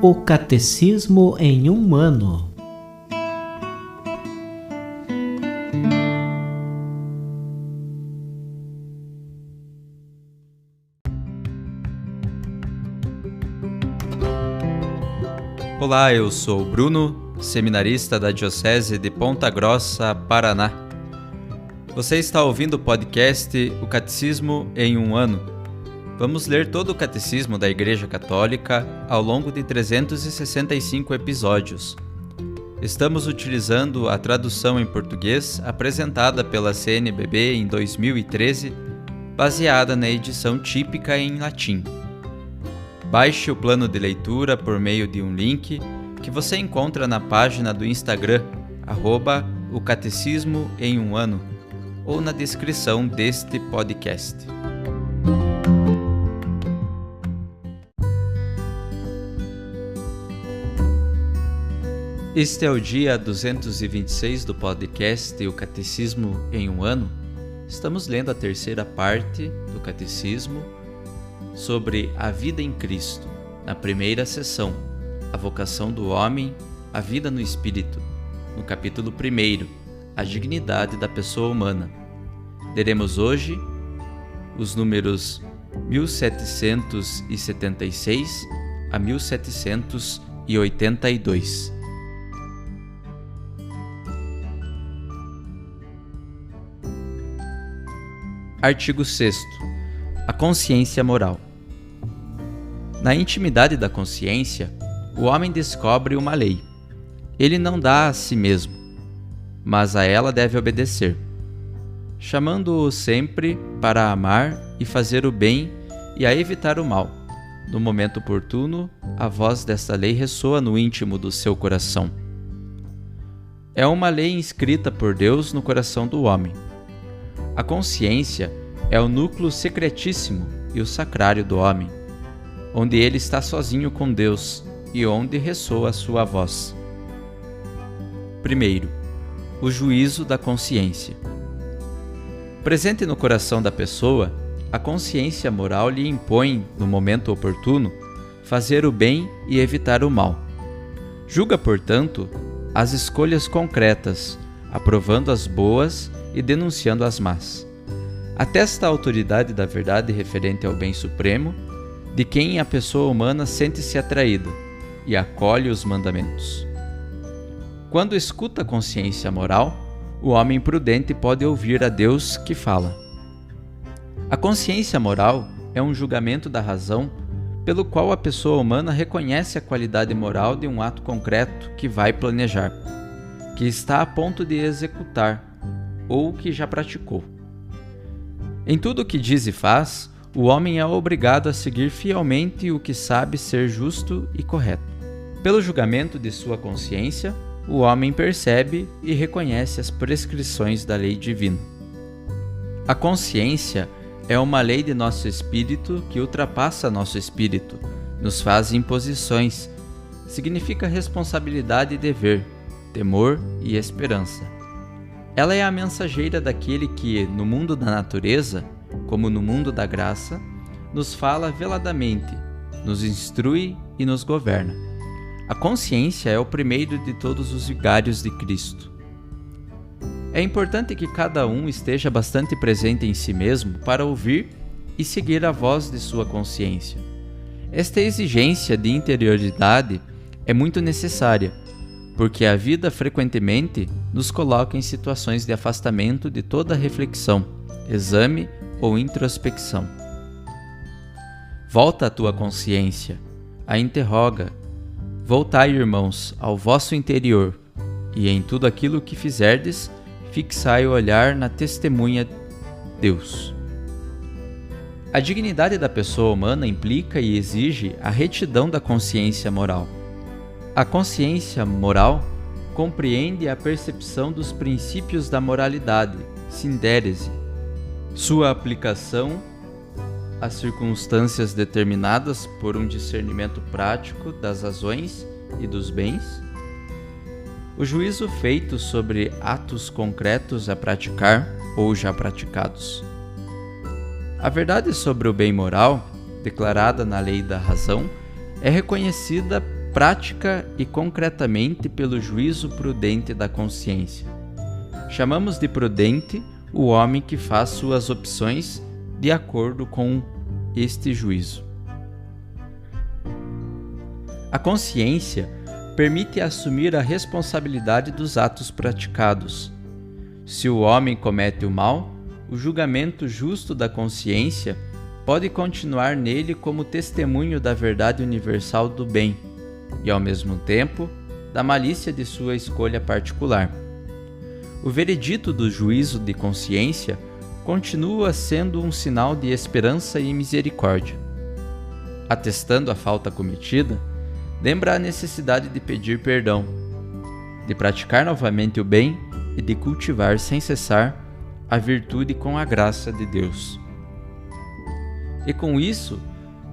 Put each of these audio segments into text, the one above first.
O Catecismo em um ano. Olá, eu sou o Bruno, seminarista da Diocese de Ponta Grossa, Paraná. Você está ouvindo o podcast O Catecismo em um ano. Vamos ler todo o Catecismo da Igreja Católica ao longo de 365 episódios. Estamos utilizando a tradução em português apresentada pela CNBB em 2013, baseada na edição típica em latim. Baixe o plano de leitura por meio de um link que você encontra na página do Instagram, @o Catecismo em um ano, ou na descrição deste podcast. Este é o dia 226 do podcast O Catecismo em um ano. Estamos lendo a terceira parte do Catecismo sobre a vida em Cristo, na primeira sessão, a vocação do homem, a vida no Espírito, no capítulo 1, a dignidade da pessoa humana. Leremos hoje os números 1776 a 1782. Artigo 6º. A consciência moral. Na intimidade da consciência, o homem descobre uma lei. Ele não dá a si mesmo, mas a ela deve obedecer, chamando-o sempre para amar e fazer o bem e a evitar o mal. No momento oportuno, a voz desta lei ressoa no íntimo do seu coração. É uma lei inscrita por Deus no coração do homem. A consciência é o núcleo secretíssimo e o sacrário do homem, onde ele está sozinho com Deus e onde ressoa a sua voz. Primeiro, o juízo da consciência. Presente no coração da pessoa, a consciência moral lhe impõe, no momento oportuno, fazer o bem e evitar o mal. Julga, portanto, as escolhas concretas, aprovando as boas e denunciando as más. Atesta a autoridade da verdade referente ao bem supremo, de quem a pessoa humana sente-se atraída, e acolhe os mandamentos. Quando escuta a consciência moral, o homem prudente pode ouvir a Deus que fala. A consciência moral é um julgamento da razão pelo qual a pessoa humana reconhece a qualidade moral de um ato concreto que vai planejar, que está a ponto de executar ou que já praticou. Em tudo o que diz e faz, o homem é obrigado a seguir fielmente o que sabe ser justo e correto. Pelo julgamento de sua consciência, o homem percebe e reconhece as prescrições da lei divina. A consciência é uma lei de nosso espírito que ultrapassa nosso espírito, nos faz imposições, significa responsabilidade e dever, temor e esperança. Ela é a mensageira daquele que, no mundo da natureza, como no mundo da graça, nos fala veladamente, nos instrui e nos governa. A consciência é o primeiro de todos os vigários de Cristo. É importante que cada um esteja bastante presente em si mesmo para ouvir e seguir a voz de sua consciência. Esta exigência de interioridade é muito necessária, porque a vida frequentemente nos coloca em situações de afastamento de toda reflexão, exame ou introspecção. Volta a tua consciência, a interroga. Voltai, irmãos, ao vosso interior, e em tudo aquilo que fizerdes, fixai o olhar na testemunha Deus. A dignidade da pessoa humana implica e exige a retidão da consciência moral. A consciência moral compreende a percepção dos princípios da moralidade, sindérese, sua aplicação às circunstâncias determinadas por um discernimento prático das razões e dos bens, o juízo feito sobre atos concretos a praticar ou já praticados. A verdade sobre o bem moral, declarada na lei da razão, é reconhecida prática e concretamente pelo juízo prudente da consciência. Chamamos de prudente o homem que faz suas opções de acordo com este juízo. A consciência permite assumir a responsabilidade dos atos praticados. Se o homem comete o mal, o julgamento justo da consciência pode continuar nele como testemunho da verdade universal do bem e, ao mesmo tempo, da malícia de sua escolha particular. O veredito do juízo de consciência continua sendo um sinal de esperança e misericórdia. Atestando a falta cometida, lembra a necessidade de pedir perdão, de praticar novamente o bem e de cultivar sem cessar a virtude com a graça de Deus. E com isso,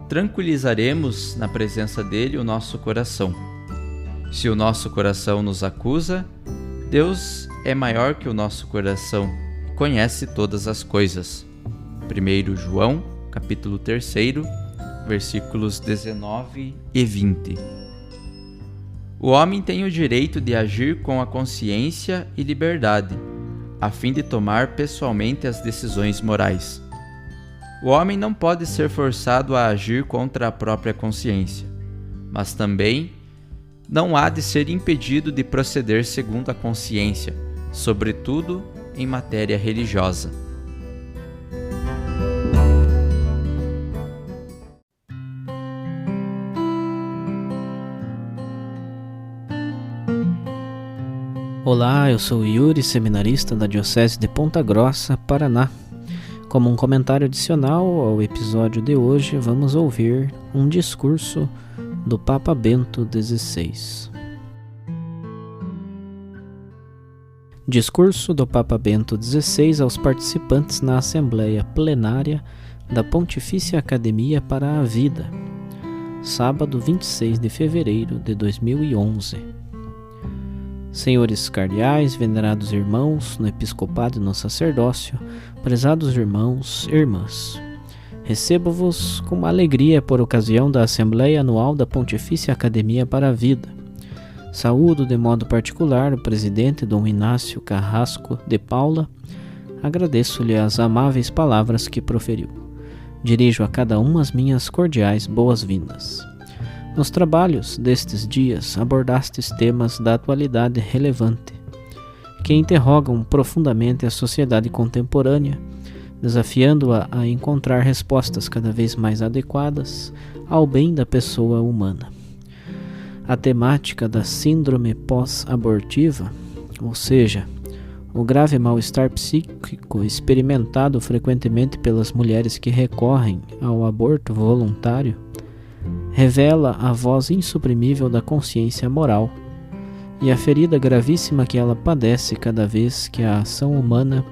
tranquilizaremos na presença dele o nosso coração. Se o nosso coração nos acusa, Deus é maior que o nosso coração e conhece todas as coisas. 1 João, capítulo 3, versículos 19 e 20. O homem tem o direito de agir com a consciência e liberdade, a fim de tomar pessoalmente as decisões morais. O homem não pode ser forçado a agir contra a própria consciência, mas também não há de ser impedido de proceder segundo a consciência, sobretudo em matéria religiosa. Olá, eu sou Yuri, seminarista da Diocese de Ponta Grossa, Paraná. Como um comentário adicional ao episódio de hoje, vamos ouvir um discurso do Papa Bento XVI. Discurso do Papa Bento XVI aos participantes na Assembleia Plenária da Pontifícia Academia para a Vida, sábado 26 de fevereiro de 2011. Senhores cardeais, venerados irmãos no episcopado e no sacerdócio, prezados irmãos e irmãs, recebo-vos com uma alegria por ocasião da Assembleia Anual da Pontifícia Academia para a Vida. Saúdo de modo particular o presidente Dom Inácio Carrasco de Paula. Agradeço-lhe as amáveis palavras que proferiu. Dirijo a cada um as minhas cordiais boas-vindas. Nos trabalhos destes dias abordastes temas da atualidade relevante, que interrogam profundamente a sociedade contemporânea, desafiando-a a encontrar respostas cada vez mais adequadas ao bem da pessoa humana. A temática da síndrome pós-abortiva, ou seja, o grave mal-estar psíquico experimentado frequentemente pelas mulheres que recorrem ao aborto voluntário, revela a voz insuprimível da consciência moral e a ferida gravíssima que ela padece cada vez que a ação humana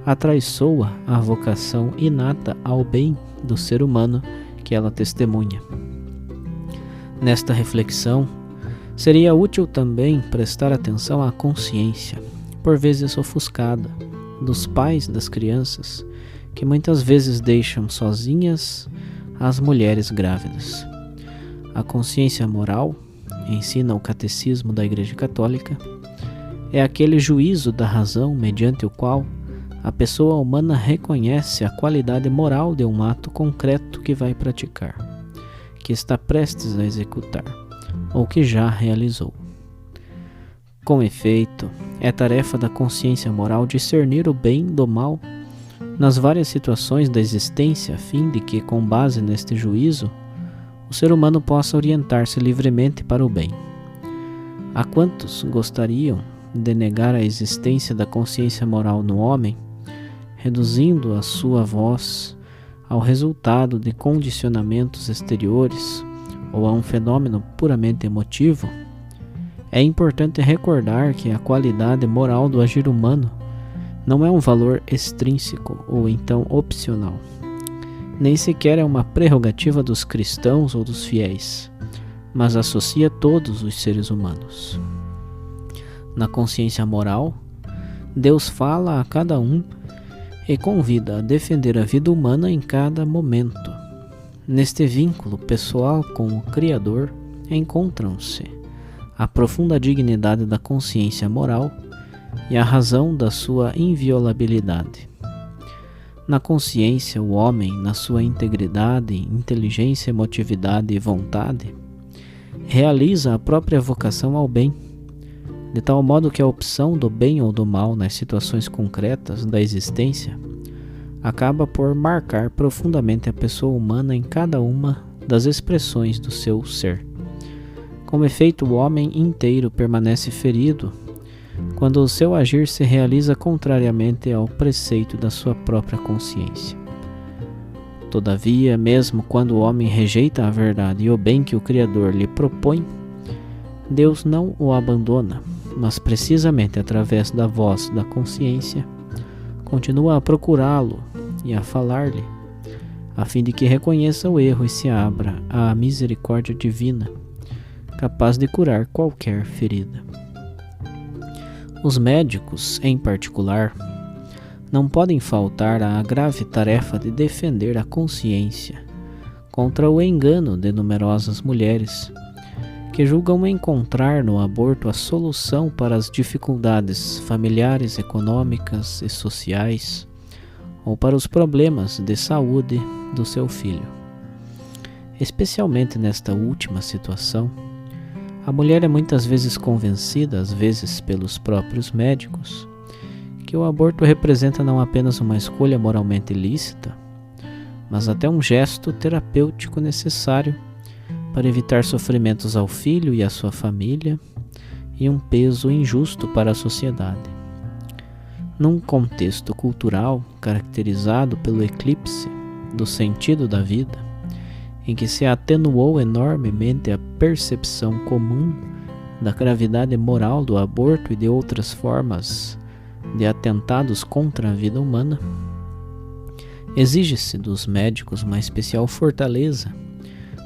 atraiçoa a vocação inata ao bem do ser humano que ela testemunha. Nesta reflexão, seria útil também prestar atenção à consciência, por vezes ofuscada, dos pais das crianças, que muitas vezes deixam sozinhas as mulheres grávidas. A consciência moral, ensina o Catecismo da Igreja Católica, é aquele juízo da razão mediante o qual a pessoa humana reconhece a qualidade moral de um ato concreto que vai praticar, que está prestes a executar, ou que já realizou. Com efeito, é tarefa da consciência moral discernir o bem do mal nas várias situações da existência, a fim de que, com base neste juízo, o ser humano possa orientar-se livremente para o bem. Há quantos gostariam de negar a existência da consciência moral no homem, reduzindo a sua voz ao resultado de condicionamentos exteriores ou a um fenômeno puramente emotivo? É importante recordar que a qualidade moral do agir humano não é um valor extrínseco ou então opcional. Nem sequer é uma prerrogativa dos cristãos ou dos fiéis, mas associa todos os seres humanos. Na consciência moral, Deus fala a cada um e convida a defender a vida humana em cada momento. Neste vínculo pessoal com o Criador, encontram-se a profunda dignidade da consciência moral e a razão da sua inviolabilidade. Na consciência, o homem, na sua integridade, inteligência, emotividade e vontade, realiza a própria vocação ao bem, de tal modo que a opção do bem ou do mal nas situações concretas da existência acaba por marcar profundamente a pessoa humana em cada uma das expressões do seu ser. Com efeito, o homem inteiro permanece ferido quando o seu agir se realiza contrariamente ao preceito da sua própria consciência. Todavia, mesmo quando o homem rejeita a verdade e o bem que o Criador lhe propõe, Deus não o abandona, mas precisamente através da voz da consciência, continua a procurá-lo e a falar-lhe, a fim de que reconheça o erro e se abra à misericórdia divina, capaz de curar qualquer ferida. Os médicos, em particular, não podem faltar à grave tarefa de defender a consciência contra o engano de numerosas mulheres que julgam encontrar no aborto a solução para as dificuldades familiares, econômicas e sociais ou para os problemas de saúde do seu filho. Especialmente nesta última situação, a mulher é muitas vezes convencida, às vezes pelos próprios médicos, que o aborto representa não apenas uma escolha moralmente lícita, mas até um gesto terapêutico necessário para evitar sofrimentos ao filho e à sua família e um peso injusto para a sociedade. Num contexto cultural caracterizado pelo eclipse do sentido da vida, em que se atenuou enormemente a percepção comum da gravidade moral do aborto e de outras formas de atentados contra a vida humana, exige-se dos médicos uma especial fortaleza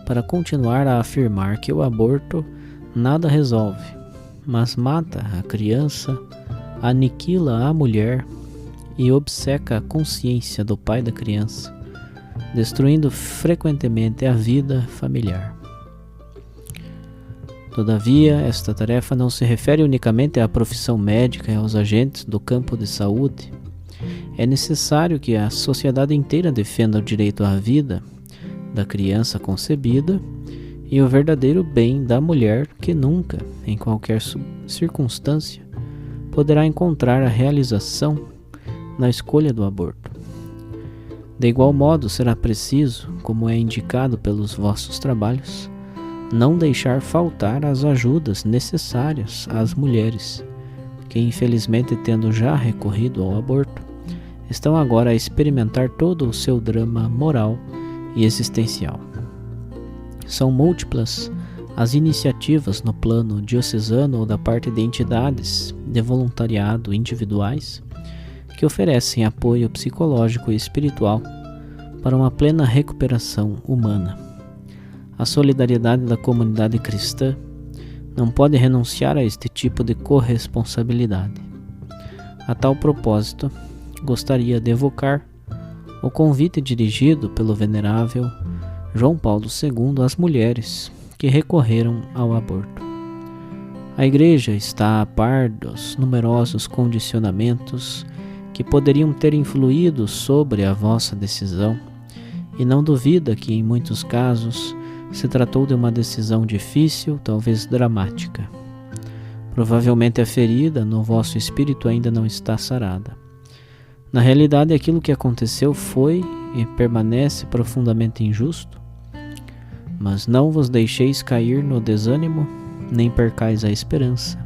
para continuar a afirmar que o aborto nada resolve, mas mata a criança, aniquila a mulher e obceca a consciência do pai da criança, destruindo frequentemente a vida familiar. Todavia, esta tarefa não se refere unicamente à profissão médica e aos agentes do campo de saúde. É necessário que a sociedade inteira defenda o direito à vida da criança concebida e o verdadeiro bem da mulher que nunca, em qualquer circunstância, poderá encontrar a realização na escolha do aborto. De igual modo, será preciso, como é indicado pelos vossos trabalhos, não deixar faltar as ajudas necessárias às mulheres, que infelizmente, tendo já recorrido ao aborto, estão agora a experimentar todo o seu drama moral e existencial. São múltiplas as iniciativas no plano diocesano ou da parte de entidades de voluntariado individuais que oferecem apoio psicológico e espiritual para uma plena recuperação humana. A solidariedade da comunidade cristã não pode renunciar a este tipo de corresponsabilidade. A tal propósito, gostaria de evocar o convite dirigido pelo venerável João Paulo II às mulheres que recorreram ao aborto. A Igreja está a par dos numerosos condicionamentos que poderiam ter influído sobre a vossa decisão e não duvida que, em muitos casos, se tratou de uma decisão difícil, talvez dramática. Provavelmente a ferida no vosso espírito ainda não está sarada. Na realidade, aquilo que aconteceu foi e permanece profundamente injusto, mas não vos deixeis cair no desânimo, nem percais a esperança.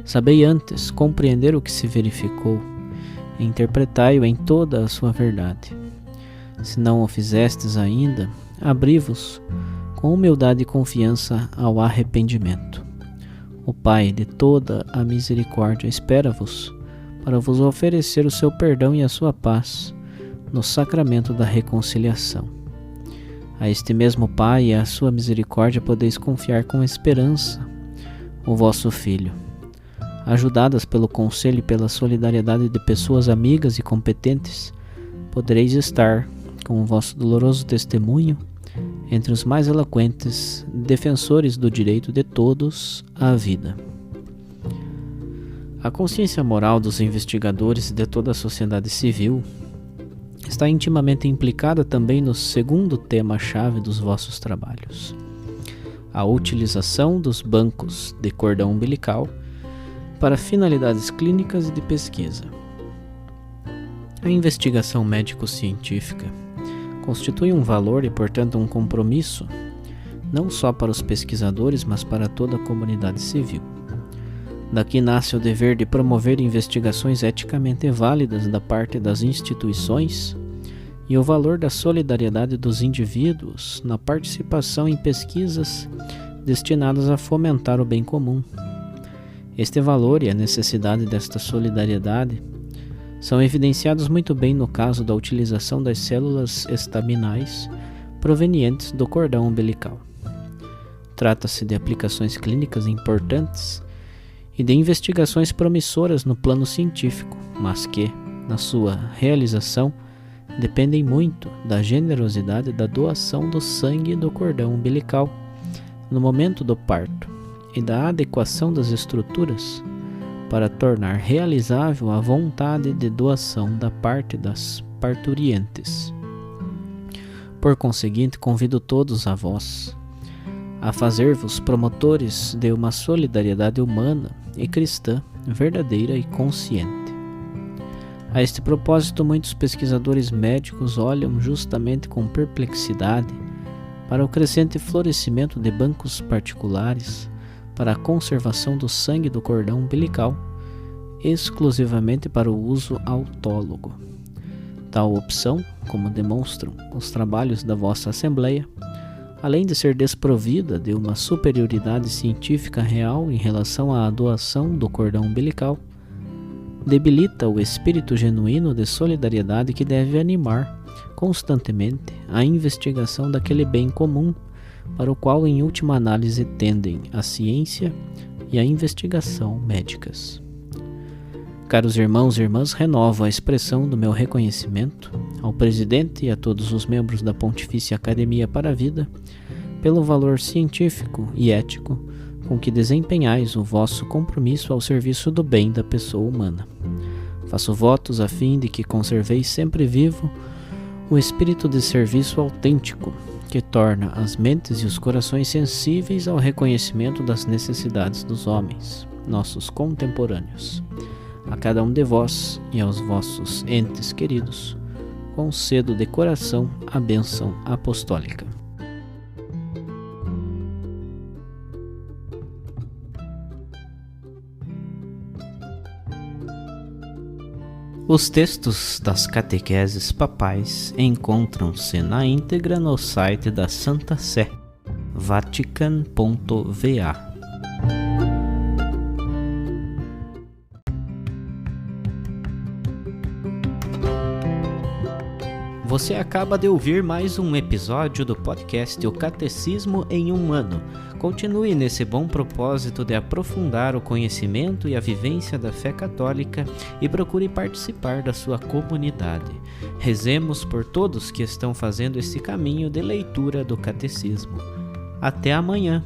Sabei antes compreender o que se verificou, e interpretai-o em toda a sua verdade. Se não o fizestes ainda, abri-vos com humildade e confiança ao arrependimento. O Pai de toda a misericórdia espera-vos para vos oferecer o seu perdão e a sua paz no sacramento da reconciliação. A este mesmo Pai e à sua misericórdia podeis confiar com esperança o vosso Filho. Ajudadas pelo conselho e pela solidariedade de pessoas amigas e competentes, podereis estar, com o vosso doloroso testemunho, entre os mais eloquentes defensores do direito de todos à vida. A consciência moral dos investigadores e de toda a sociedade civil está intimamente implicada também no segundo tema-chave dos vossos trabalhos: a utilização dos bancos de cordão umbilical para finalidades clínicas e de pesquisa. A investigação médico-científica constitui um valor e, portanto, um compromisso, não só para os pesquisadores, mas para toda a comunidade civil. Daqui nasce o dever de promover investigações eticamente válidas da parte das instituições e o valor da solidariedade dos indivíduos na participação em pesquisas destinadas a fomentar o bem comum. Este valor e a necessidade desta solidariedade são evidenciados muito bem no caso da utilização das células estaminais provenientes do cordão umbilical. Trata-se de aplicações clínicas importantes e de investigações promissoras no plano científico, mas que, na sua realização, dependem muito da generosidade da doação do sangue do cordão umbilical no momento do parto e da adequação das estruturas para tornar realizável a vontade de doação da parte das parturientes. Por conseguinte, convido todos a vós a fazer-vos promotores de uma solidariedade humana e cristã verdadeira e consciente. A este propósito, muitos pesquisadores médicos olham justamente com perplexidade para o crescente florescimento de bancos particulares para a conservação do sangue do cordão umbilical, exclusivamente para o uso autólogo. Tal opção, como demonstram os trabalhos da vossa Assembleia, além de ser desprovida de uma superioridade científica real em relação à doação do cordão umbilical, debilita o espírito genuíno de solidariedade que deve animar constantemente a investigação daquele bem comum para o qual em última análise tendem a ciência e a investigação médicas. Caros irmãos e irmãs, renovo a expressão do meu reconhecimento ao presidente e a todos os membros da Pontifícia Academia para a Vida pelo valor científico e ético com que desempenhais o vosso compromisso ao serviço do bem da pessoa humana. Faço votos a fim de que conserveis sempre vivo o espírito de serviço autêntico que torna as mentes e os corações sensíveis ao reconhecimento das necessidades dos homens, nossos contemporâneos. A cada um de vós e aos vossos entes queridos, concedo de coração a bênção apostólica. Os textos das catequeses papais encontram-se na íntegra no site da Santa Sé, vatican.va. Você acaba de ouvir mais um episódio do podcast O Catecismo em um Ano. Continue nesse bom propósito de aprofundar o conhecimento e a vivência da fé católica e procure participar da sua comunidade. Rezemos por todos que estão fazendo esse caminho de leitura do Catecismo. Até amanhã!